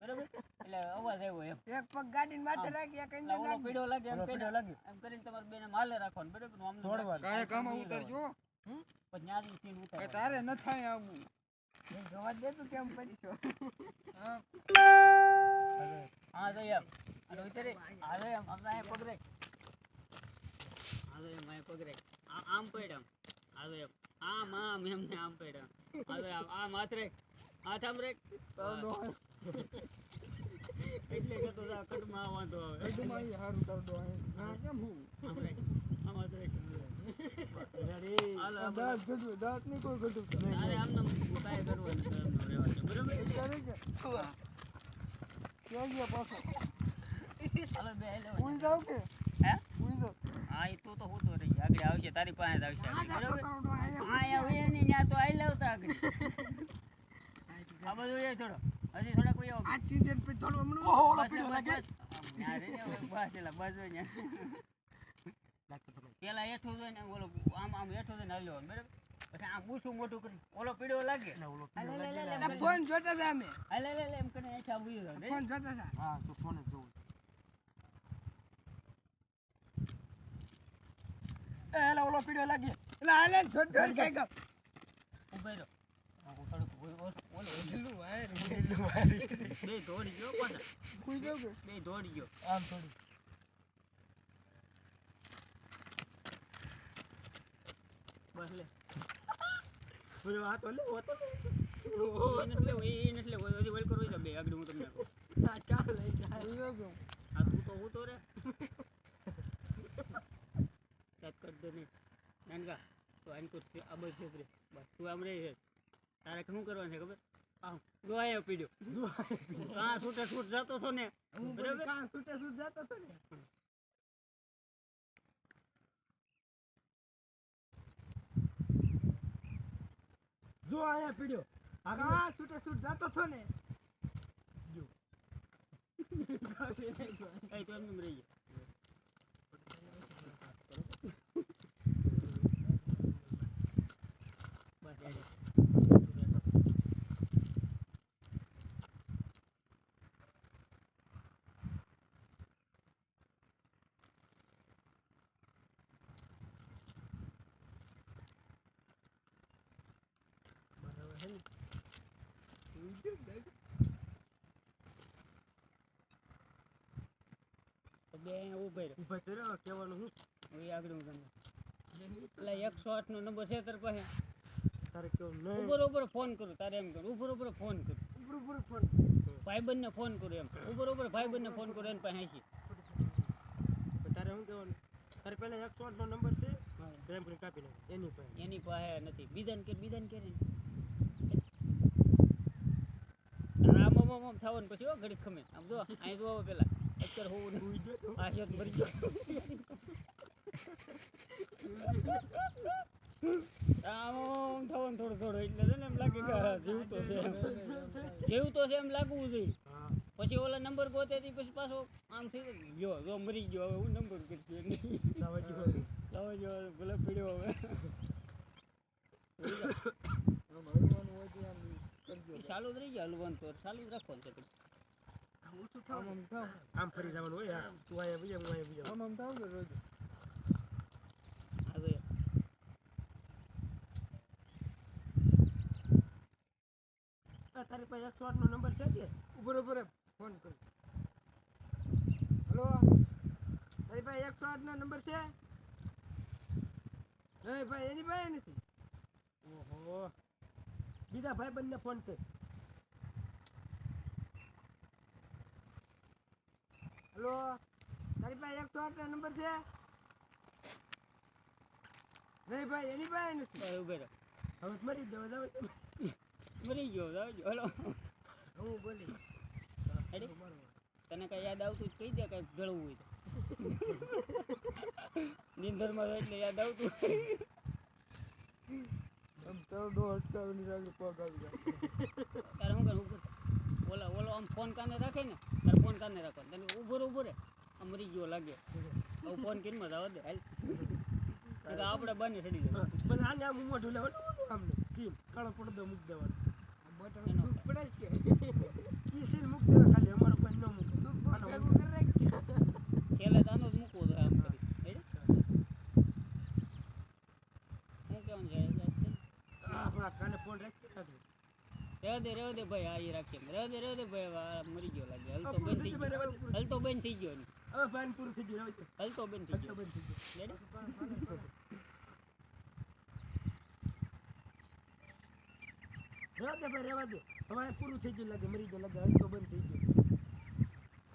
બરાબર એટલે અવાજ આવ્યો એમ એક પગ ગાડીની માથે રાખી એક અંદર ઓલો પીડો લાગે એમ કરીને તમારે બેને માલે રાખવાનું બરાબર આમ કાય કામ ઉતરજો પછી ન્યારી સીન ઉતાર તારે ન થાય આવું જવા દે તું કેમ પડીશો હા તો એમ અને ઉતરે હાલે એમ આપણે અહીંયા પગ રાખ હાલે એમ અહીંયા પગ રાખ આમ પડ આમ હાલે એમ આમ એમને આમ પડ હાલે આ માથ રાખ હાથ આમ રાખ એટલે કે તો કડમાં વાંધો આવે કડમાં ઈ હારું કરડો હે ના કેમ હું આમ રાખ આમ હાથ રાખ રેડી હાલે દાંત ગડું દાંત ની કોઈ ગડું અરે આમ નામ ઉતાય કરવાનું એમનો રહેવા છે બરાબર કરે કે ક્યાં ગયા પાછો હાલો બે હાલો ઉઈ જાવ કે હે ઉઈ જાવ હા એ તો હોતો રહી આગળ આવશે તારી પાસે જ આવશે બરાબર આયા હોય ને ત્યાં તો આઈ લાવતા આગળ આ બધું એ થોડો હજી થોડા કોઈ આવો આ ચીંધે પછી થોડું હમણાં ઓલો પીડો લાગે પેલા હેઠું જોઈ ને ઓલો આમ હેઠું જોઈને હાલ્યો બરાબર પછી આમ ઊંચું મોટું કરી ઓલો પીડો લાગે ફોન જોતા હતા અમે હાલે એમ કરીને એઠા ઉભી રહો ફોન જોતા હતા હા તો ફોન જ જોઉં એલા ઓલો પીડો લાગે એટલે હાલે છોડ છોડ કઈ ગયો ઉભો રહ્યો થોડુંક ઓલો ઢીલું વાયર બે દોડી ગયો પાછા ઉઈ જાવ કે બે દોડી ગયો આમ થોડી બસ લે બોલો આ તો લે ઓ તો એ નથી લેવો હજી વળી કરો બે આગળ હું તમને કહું આ ચાલ લઈ જાય ઉઈ જાવ કે આ તું તો રે સાત કર દે નહીં નાનકા તો આને કોઈ આ બસ છે બસ તું આમ રહે છે તારે શું કરવાનું છે ખબર આમ જો આયો પીડ્યો કાં છૂટે છૂટ જતો હતો ને હું બરાબર કાં છૂટે છૂટ જતો હતો ને જો આયા પીડ્યો કાં છૂટે છૂટ જતો હતો ને એ તો એમ રહી ગયો બસ યાર બે ઉભા રહ્યો ઉભા તો રહ્યો કહેવાનું હું હવે આગળ હું તમને એટલે 108 નો નંબર છે તાર પાસે તારે કેવું નહીં ઉપર ફોન કરું તારે એમ કરું ઉપર ફોન કરું ઉપર ફોન ભાઈબંધને ફોન કરું એમ ઉપર ભાઈબંધને ફોન કરું એની પાસે હાંસી તારે શું કહેવાનું તારે પહેલા 108 નો નંબર છે પ્રેમ કરી કાપી નાખ એની પાસે નથી બીજાને કે ને આમ થવાનું પછી હો ઘડી ખમે આમ જો અહીં જો પેલા અત્યારે હોવું આ શેત મરી ગયો આમ થવાનું થોડું એટલે છે ને એમ લાગે કે જીવતો છે એમ લાગવું જોઈએ પછી ઓલા નંબર ગોતેથી પછી પાછો આમ થઈ ગયો જો મરી ગયો હવે હું નંબર કરશું લાવજો ભલે પીડ્યો હવે ચાલુ જ રહી ગયા હલવાનું તો ચાલુ જ રાખવાનું છે આમ ફરી જવાનું હોય તું અહીંયા બીજા હું અહીંયા બીજા આમ થાવ કે રોજ હવે તારી પાસે 108 નો નંબર છે કે ઉપર ફોન કર હેલો તારી પાસે 108 નો નંબર છે નહીં ભાઈ એની પાસે નથી ઓહો બીજા ભાઈબંધને ફોન કર હેલો તારી પાસે 108 નો નંબર છે નહીં ભાઈ એની પાસે નથી ઉભે રહો હવે મરી જવા જાવ મરી ગયો જાવજો હલો હું બોલી તને કઈ યાદ આવતું જ કહી દે કઈ ગળવું હોય તો નીંદરમાં એટલે યાદ આવતું આમ તરડો અટકાવીને આગળ પગ આવી જાય તારે શું કરું ઓલો આમ ફોન કાને રાખે ને તારે ફોન કાને રાખો તને ઉભો રે આમ મરી ગયો લાગે હવે ફોન કરીને જવા દે હાલ આપણે બંને ચડી જાય બસ આને આમ મોઢું લેવાનું આમને ટીમ કાળો પડદો મૂકી દેવાનો બટન છૂટ પડે છે કે ઈ સીલ મૂકી દેવા રેવા દે ભાઈ, આ ઈ રાખીએ. રેવા દે ભાઈ, આ મરી ગયો લાગે. હલતો બંધ થઈ ગયો. હલતો બંધ થઈ ગયો. હવે પાણી પૂરું થઈ ગયું હવે હલતો બંધ થઈ તો ગયો. બંધ થઈ ગયું રેડી? રેવા દે હવે પૂરું થઈ ગયું લાગે મરી ગયો લાગે હવે તો બંધ થઈ ગયું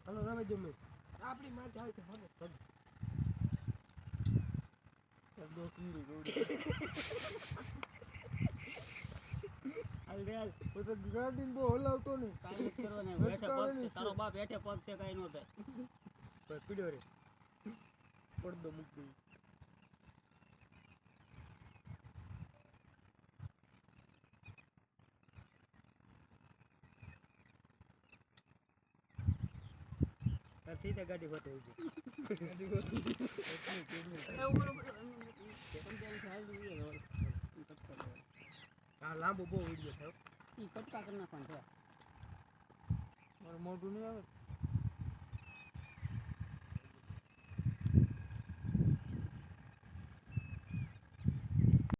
હાલો રમે જો મેં આપણી માથે આવે છે હવે હાલ રે હાલ. તો ગાડીને બહુ હલાવતો નહીં કાંઈ નથી કરવાનું. હેઠે પગ છે. તારો બાપ હેઠે પગ છે, કાંઈ ન થાય. બસ પીડ્યો રે પડદો મૂકી દઈ તે ગાડી હોતે એવું બરોબર. સમજાય છે, હાલ જોઈએ હવે. આ લાંબો બહુ વિડિયો થયો ઈ કટકા કરી નાખવાનું છે. મારું મોઢું નહીં આવે